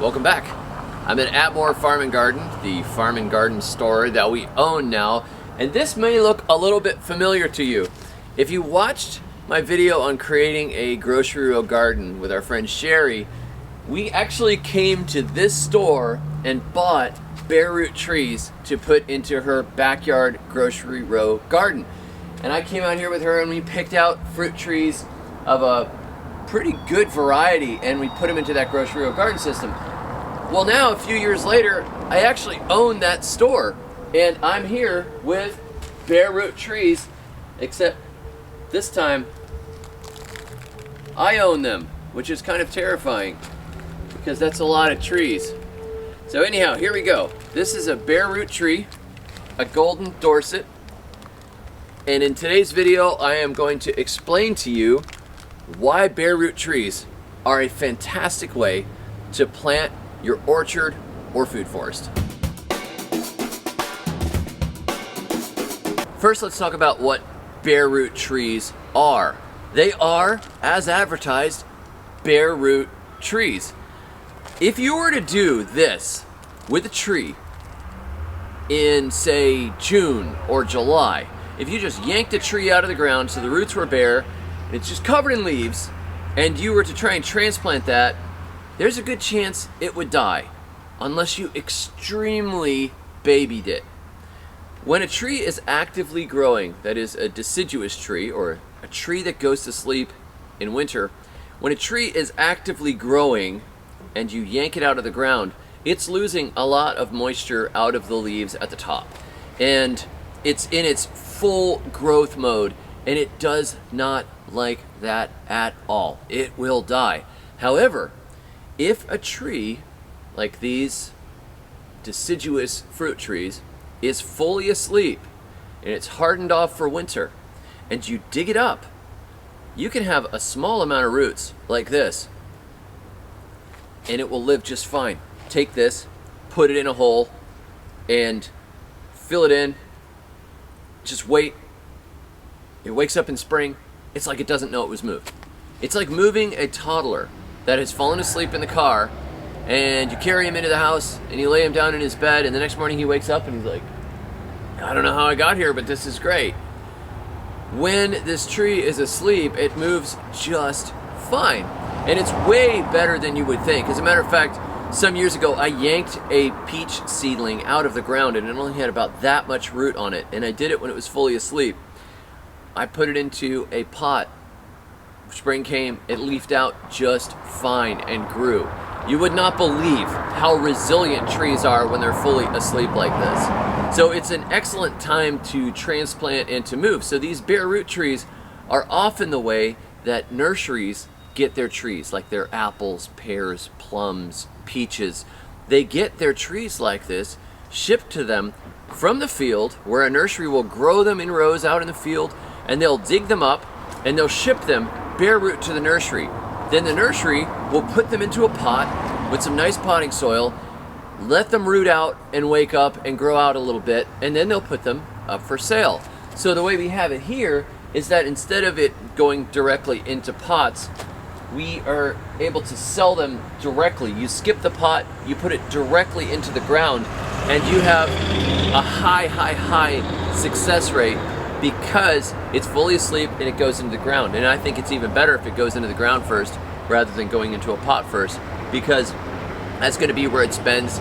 welcome back. I'm at Atmore Farm and Garden, the farm and garden store that we own now, and this may look a little bit familiar to you. If you watched my video on creating a grocery row garden with our friend Sherry, we actually came to this store and bought bare root trees to put into her backyard grocery row garden. And I came out here with her and we picked out fruit trees of a pretty good variety and we put them into that grocery row garden system. Well, now a few years later, I actually own that store and I'm here with bare root trees, except this time I own them, which is kind of terrifying because that's a lot of trees. So anyhow, here we go. This is a bare root tree, a golden Dorset, and in today's video I am going to explain to you why bare root trees are a fantastic way to plant your orchard or food forest. First, let's talk about what bare root trees are. They are, as advertised, bare root trees. If you were to do this with a tree in, say, June or July, if you just yanked a tree out of the ground so the roots were bare, and it's just covered in leaves, and you were to try and transplant that, there's a good chance it would die, unless you extremely babied it. When a tree is actively growing, that is a deciduous tree, or a tree that goes to sleep in winter, when a tree is actively growing and you yank it out of the ground, it's losing a lot of moisture out of the leaves at the top. And it's in its full growth mode, and it does not like that at all. It will die. However, if a tree, like these deciduous fruit trees, is fully asleep and it's hardened off for winter, and you dig it up, you can have a small amount of roots like this, and it will live just fine. Take this, put it in a hole, and fill it in. Just wait. It wakes up in spring. It's like it doesn't know it was moved. It's like moving a toddler that has fallen asleep in the car, and you carry him into the house, and you lay him down in his bed, and the next morning he wakes up and he's like, I don't know how I got here, but this is great. When this tree is asleep, it moves just fine. And it's way better than you would think. As a matter of fact, some years ago, I yanked a peach seedling out of the ground and it only had about that much root on it. And I did it when it was fully asleep. I put it into a pot. Spring came, it leafed out just fine and grew. You would not believe how resilient trees are when they're fully asleep like this. So it's an excellent time to transplant and to move. So these bare root trees are often the way that nurseries get their trees, like their apples, pears, plums, peaches. They get their trees like this shipped to them from the field, where a nursery will grow them in rows out in the field, and they'll dig them up and they'll ship them bare root to the nursery. Then the nursery will put them into a pot with some nice potting soil, let them root out and wake up and grow out a little bit, and then they'll put them up for sale. So the way we have it here is that instead of it going directly into pots, we are able to sell them directly. You skip the pot, you put it directly into the ground, and you have a high success rate because it's fully asleep and it goes into the ground. And I think it's even better if it goes into the ground first rather than going into a pot first, because that's going to be where it spends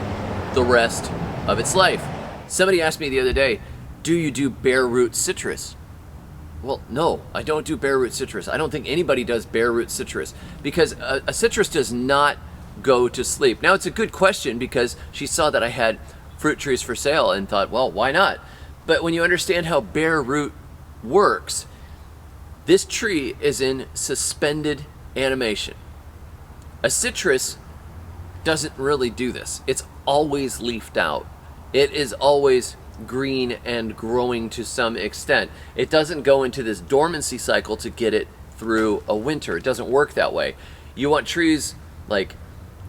the rest of its life. Somebody asked me the other day, do you do bare root citrus? Well, no, I don't do bare root citrus. I don't think anybody does bare root citrus, because a citrus does not go to sleep. Now, it's a good question because she saw that I had fruit trees for sale and thought, well, why not? But when you understand how bare root works, this tree is in suspended animation. A citrus doesn't really do this. It's always leafed out. It is always green and growing to some extent. It doesn't go into this dormancy cycle to get it through a winter. It doesn't work that way. You want trees like,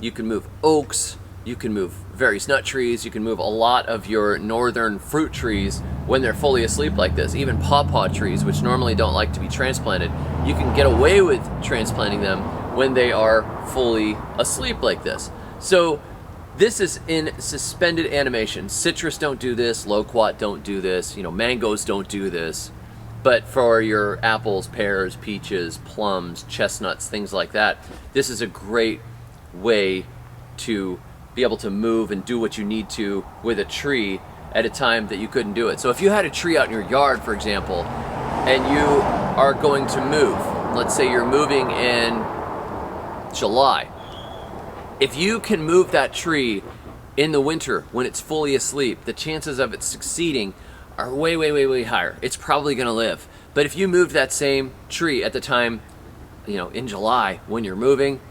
you can move oaks, you can move various nut trees, you can move a lot of your northern fruit trees when they're fully asleep like this. Even pawpaw trees, which normally don't like to be transplanted, you can get away with transplanting them when they are fully asleep like this. So this is in suspended animation. Citrus don't do this, loquat don't do this, mangoes don't do this. But for your apples, pears, peaches, plums, chestnuts, things like that, this is a great way to be able to move and do what you need to with a tree at a time that you couldn't do it. So if you had a tree out in your yard, for example, and you are going to move, let's say you're moving in July, if you can move that tree in the winter when it's fully asleep, the chances of it succeeding are way, way, way, way higher. It's probably gonna live. But if you move that same tree at the time, in July when you're moving,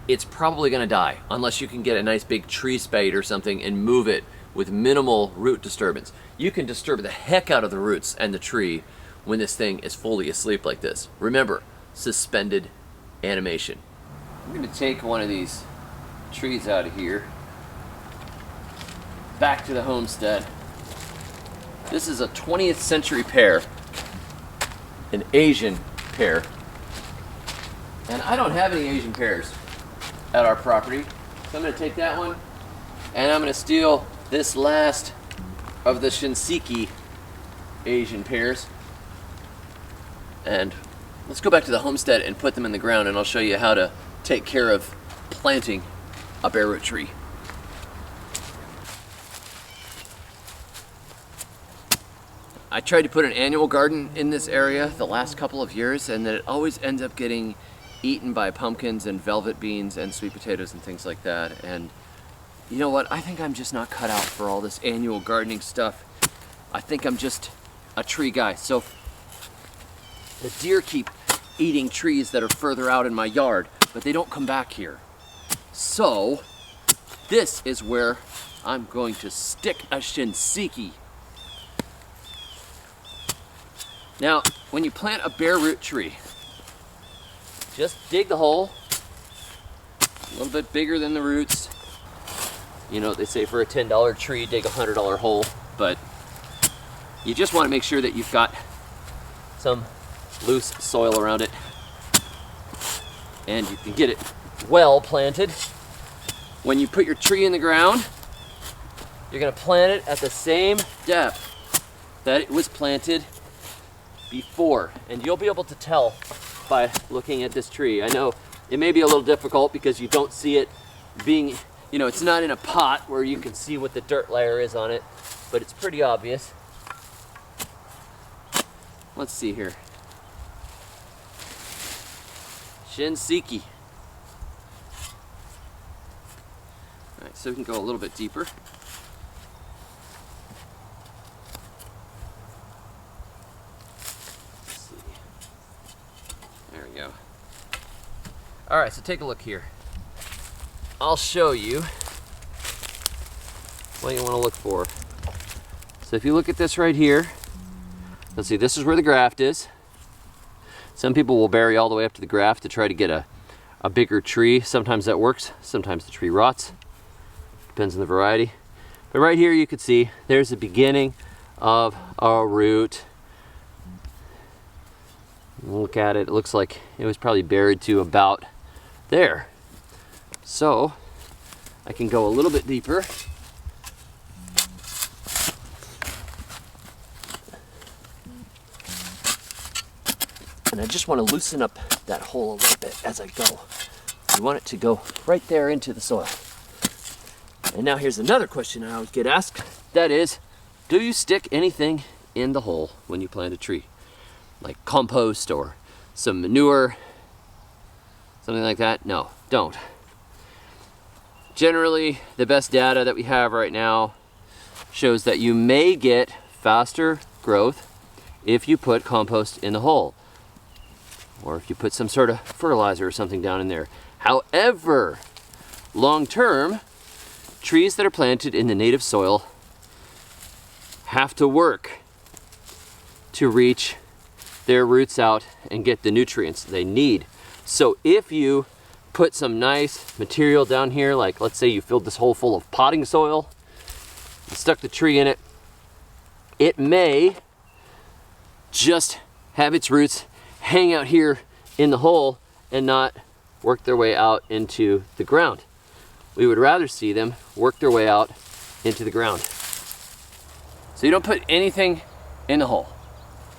it's probably gonna die unless you can get a nice big tree spade or something and move it with minimal root disturbance. You can disturb the heck out of the roots and the tree when this thing is fully asleep like this. Remember, suspended animation. I'm gonna take one of these trees out of here, back to the homestead. This is a 20th century pear, an Asian pear. And I don't have any Asian pears at our property. So I'm gonna take that one and I'm gonna steal this last of the Shinseki Asian pears. And let's go back to the homestead and put them in the ground, and I'll show you how to take care of planting a bare root tree. I tried to put an annual garden in this area the last couple of years, and then it always ends up getting eaten by pumpkins and velvet beans and sweet potatoes and things like that. And you know what? I think I'm just not cut out for all this annual gardening stuff. I think I'm just a tree guy. So the deer keep eating trees that are further out in my yard, but they don't come back here. So this is where I'm going to stick a Shinseki. Now, when you plant a bare root tree, just dig the hole a little bit bigger than the roots. They say for a $10 tree, dig a $100 hole, but you just want to make sure that you've got some loose soil around it and you can get it well planted. When you put your tree in the ground, you're going to plant it at the same depth that it was planted before, and you'll be able to tell by looking at this tree. I know it may be a little difficult because you don't see it being, it's not in a pot where you can see what the dirt layer is on it, but it's pretty obvious. Let's see here. Shinseki. All right, so we can go a little bit deeper. Let's see. There we go. All right, so take a look here. I'll show you what you want to look for. So if you look at this right here, let's see, this is where the graft is. Some people will bury all the way up to the graft to try to get a bigger tree. Sometimes that works, sometimes the tree rots. Depends on the variety. But right here you can see there's the beginning of a root. Look at it, it looks like it was probably buried to about there. So I can go a little bit deeper. And I just want to loosen up that hole a little bit as I go. You want it to go right there into the soil. And now here's another question I always get asked. That is, do you stick anything in the hole when you plant a tree? Like compost or some manure, something like that? No, don't. Generally, the best data that we have right now shows that you may get faster growth if you put compost in the hole, or if you put some sort of fertilizer or something down in there. However, long term, trees that are planted in the native soil have to work to reach their roots out and get the nutrients they need. So if you put some nice material down here, like let's say you filled this hole full of potting soil and stuck the tree in it, it may just have its roots hang out here in the hole and not work their way out into the ground. We would rather see them work their way out into the ground. So you don't put anything in the hole.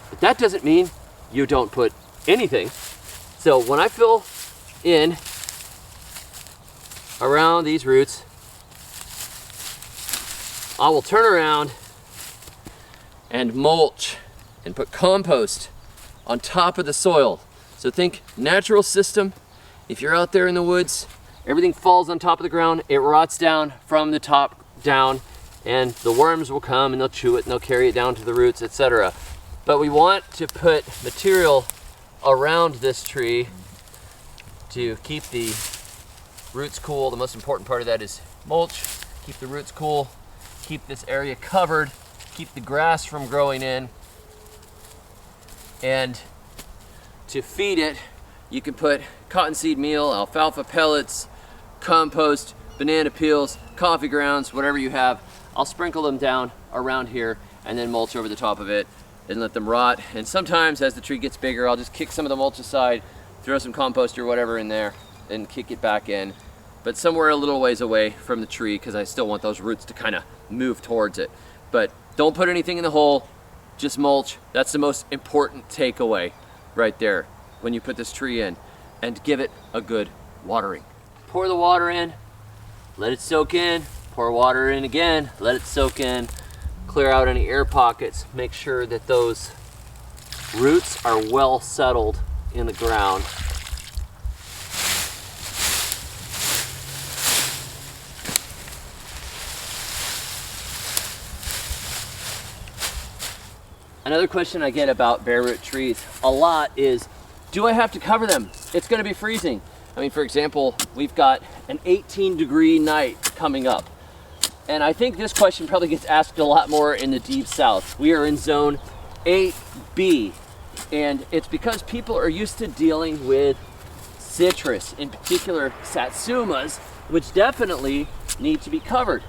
But that doesn't mean you don't put anything. So when I fill in around these roots, I will turn around and mulch and put compost on top of the soil. So think natural system. If you're out there in the woods, everything falls on top of the ground, it rots down from the top down, and the worms will come and they'll chew it and they'll carry it down to the roots, etc. But we want to put material around this tree to keep the roots cool. The most important part of that is mulch. Keep the roots cool, keep this area covered, keep the grass from growing in. And to feed it, you can put cottonseed meal, alfalfa pellets, compost, banana peels, coffee grounds, whatever you have. I'll sprinkle them down around here and then mulch over the top of it and let them rot. And sometimes as the tree gets bigger, I'll just kick some of the mulch aside, throw some compost or whatever in there and kick it back in. But somewhere a little ways away from the tree, because I still want those roots to kind of move towards it. But don't put anything in the hole, just mulch. That's the most important takeaway right there when you put this tree in. And give it a good watering. Pour the water in, let it soak in, pour water in again, let it soak in, clear out any air pockets, make sure that those roots are well settled in the ground. Another question I get about bare root trees a lot is, do I have to cover them? It's gonna be freezing. I mean, for example, we've got an 18-degree night coming up. And I think this question probably gets asked a lot more in the deep south. We are in zone 8B, and it's because people are used to dealing with citrus, in particular satsumas, which definitely need to be covered.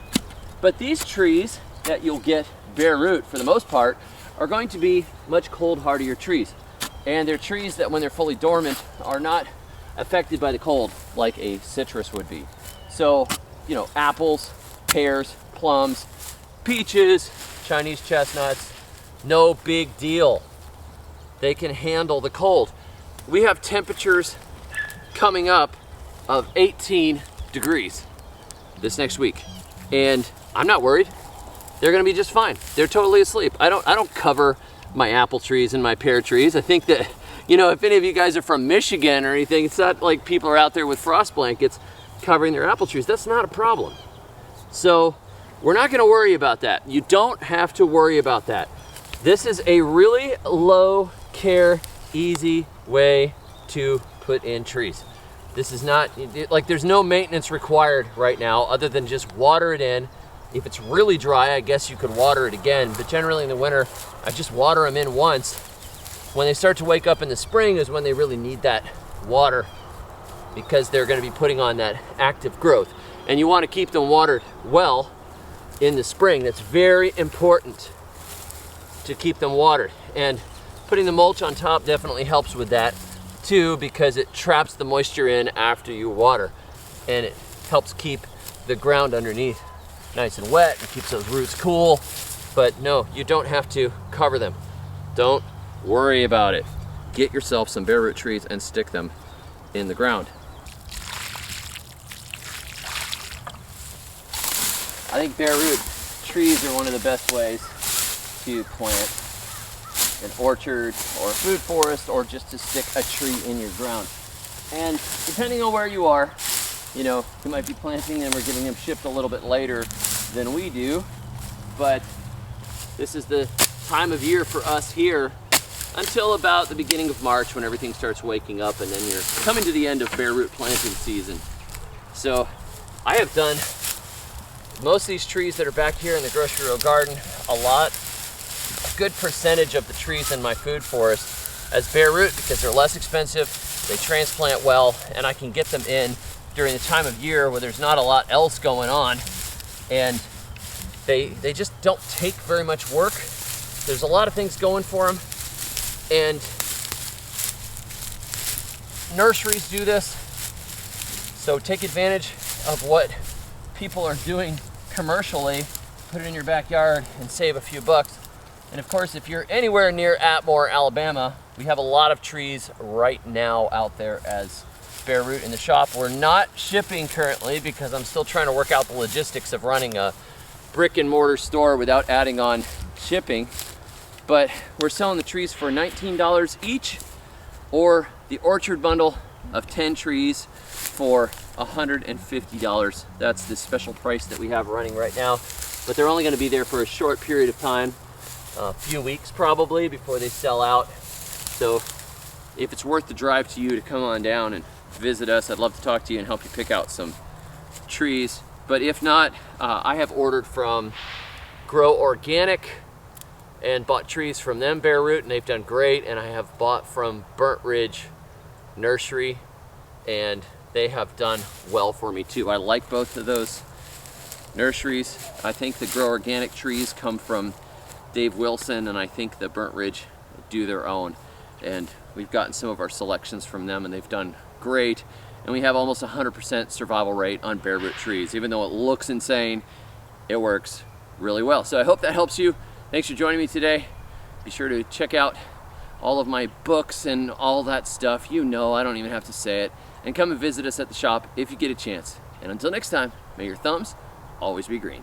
But these trees that you'll get bare root, for the most part, are going to be much cold hardier trees. And they're trees that when they're fully dormant are not affected by the cold like a citrus would be. So, you know, apples, pears, plums, peaches, Chinese chestnuts, no big deal. They can handle the cold. We have temperatures coming up of 18 degrees this next week. And I'm not worried. They're gonna be just fine. They're totally asleep. I don't cover my apple trees and my pear trees. I think that, you know, if any of you guys are from Michigan or anything, it's not like people are out there with frost blankets covering their apple trees. That's not a problem. So we're not gonna worry about that. You don't have to worry about that. This is a really low care, easy way to put in trees. This is not, like there's no maintenance required right now other than just water it in. If it's really dry, I guess you could water it again, but generally in the winter, I just water them in once. When they start to wake up in the spring is when they really need that water because they're gonna be putting on that active growth. And you wanna keep them watered well in the spring. That's very important to keep them watered. And putting the mulch on top definitely helps with that too, because it traps the moisture in after you water. And it helps keep the ground underneath nice and wet and keeps those roots cool. But no, you don't have to cover them. Don't worry about it. Get yourself some bare root trees and stick them in the ground. I think bare root trees are one of the best ways to plant an orchard or a food forest, or just to stick a tree in your ground. And depending on where you are, you know, you might be planting them or getting them shipped a little bit later than we do, but this is the time of year for us here until about the beginning of March, when everything starts waking up, and then you're coming to the end of bare root planting season. So I have done most of these trees that are back here in the grocery row garden a good percentage of the trees in my food forest as bare root because they're less expensive, they transplant well, and I can get them in during the time of year where there's not a lot else going on, and they just don't take very much work. There's a lot of things going for them, and nurseries do this, so take advantage of what people are doing commercially. Put it in your backyard and save a few bucks. And of course, if you're anywhere near Atmore, Alabama, we have a lot of trees right now out there as bare root in the shop. We're not shipping currently because I'm still trying to work out the logistics of running a brick and mortar store without adding on shipping. But we're selling the trees for $19 each, or the orchard bundle of 10 trees for $150. That's the special price that we have running right now. But they're only gonna be there for a short period of time, a few weeks probably, before they sell out. So if it's worth the drive to you to come on down and visit us, I'd love to talk to you and help you pick out some trees. But if not, I have ordered from Grow Organic and bought trees from them, bare root, and they've done great. And I have bought from Burnt Ridge Nursery, and they have done well for me too. I like both of those nurseries. I think the Grow Organic trees come from Dave Wilson, and I think the Burnt Ridge do their own. And we've gotten some of our selections from them, and they've done great. And we have almost 100% survival rate on bare root trees. Even though it looks insane, it works really well. So I hope that helps you. Thanks for joining me today. Be sure to check out all of my books and all that stuff. You know, I don't even have to say it. And come and visit us at the shop if you get a chance. And until next time, may your thumbs always be green.